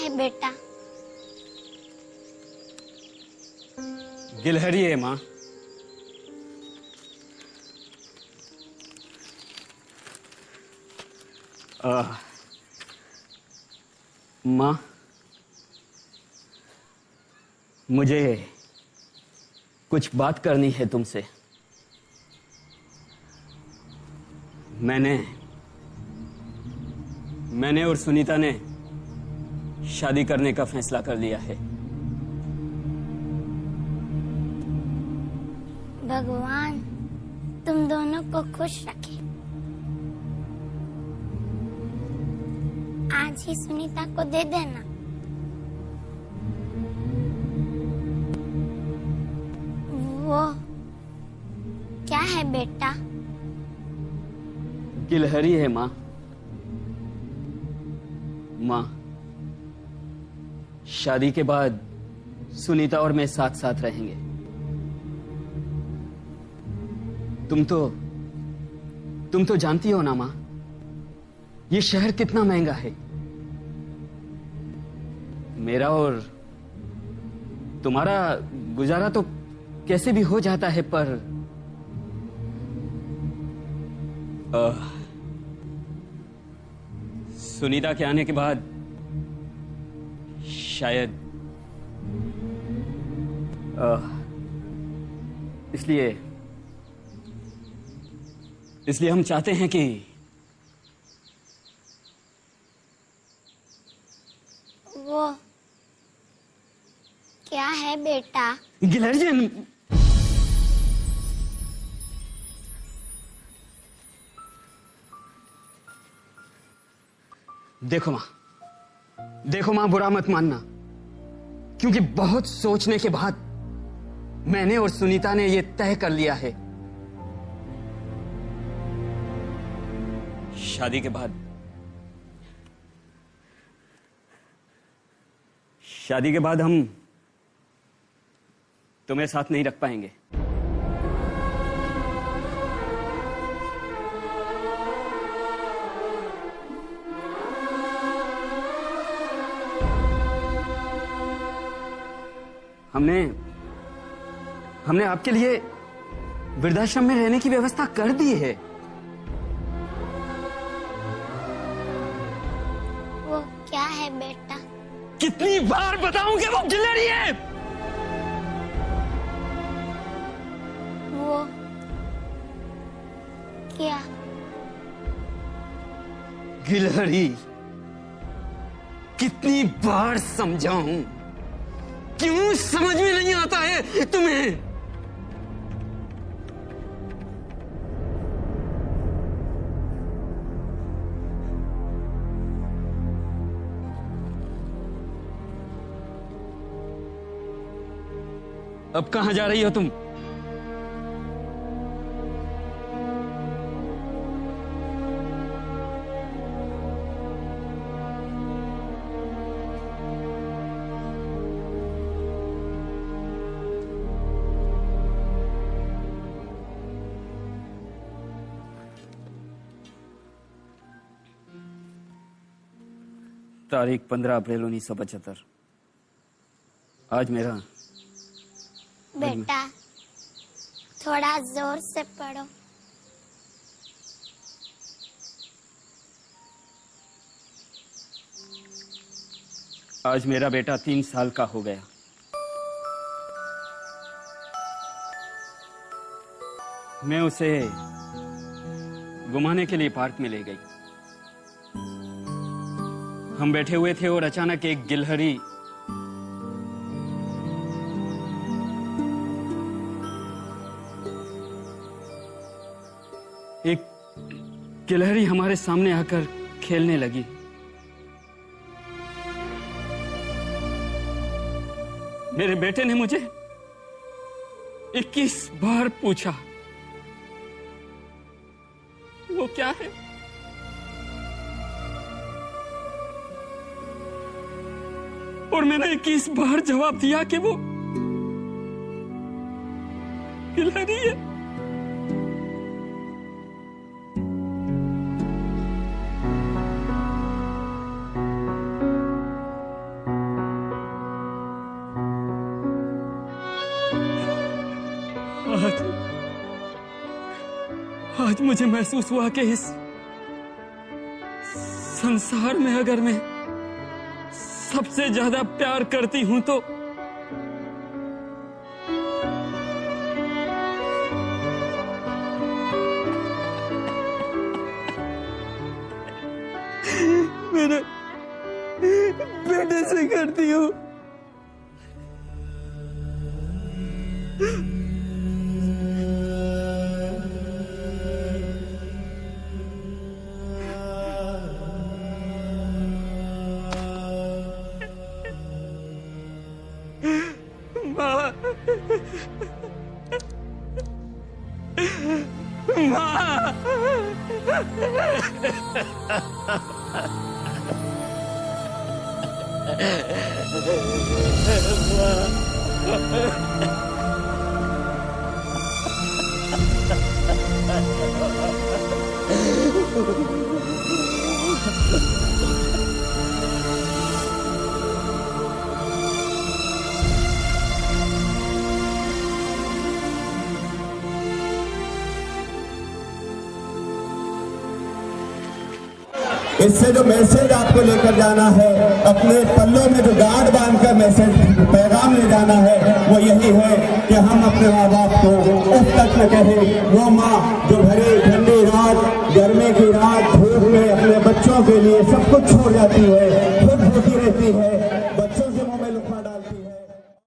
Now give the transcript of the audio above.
है बेटा? गिलहरी है माँ। माँ, मुझे कुछ बात करनी है तुमसे। मैंने और सुनीता ने शादी करने का फैसला कर लिया है। भगवान तुम दोनों को खुश रखे। आज ही सुनीता को दे देना। वो क्या है बेटा? गिलहरी है माँ। माँ, शादी के बाद सुनीता और मैं साथ साथ रहेंगे। तुम तो जानती हो ना माँ, ये शहर कितना महंगा है। मेरा और तुम्हारा गुजारा तो कैसे भी हो जाता है, पर सुनीता के आने के बाद शायद इसलिए हम चाहते हैं कि वो क्या है बेटा? गिलहरी। देखो मां, बुरा मत मानना, क्योंकि बहुत सोचने के बाद मैंने और सुनीता ने यह तय कर लिया है, शादी के बाद हम तुम्हें साथ नहीं रख पाएंगे। हमने आपके लिए वृद्धाश्रम में रहने की व्यवस्था कर दी है। वो क्या है बेटा? कितनी बार बताऊं कि वो गिलहरी है? वो क्या? गिलहरी। कितनी बार समझाऊं? क्यों समझ में नहीं आता है तुम्हें? अब कहां जा रही हो तुम? तारीख 15 अप्रैल 1975। आज मेरा बेटा थोड़ा जोर से पढ़ो। आज मेरा बेटा 3 साल का हो गया। मैं उसे घुमाने के लिए पार्क में ले गई। हम बैठे हुए थे और अचानक एक गिलहरी हमारे सामने आकर खेलने लगी। मेरे बेटे ने मुझे 21 बार पूछा, वो क्या है? और मैंने 21 बार जवाब दिया कि वो गिलहरी है। आज मुझे महसूस हुआ कि इस संसार में अगर मैं सबसे ज्यादा प्यार करती हूं तो मेरे बेटे से करती हूं। माँ, माँ, इससे जो मैसेज आपको लेकर जाना है, अपने पल्लों में जो गांठ बांधकर मैसेज पैगाम ले जाना है, वो यही है कि हम अपने माँ बाप को उस तक न कहें। वो माँ जो भरी ठंडी रात, गर्मी की रात, धूप में अपने बच्चों के लिए सब कुछ छोड़ जाती है, खुद होती रहती है,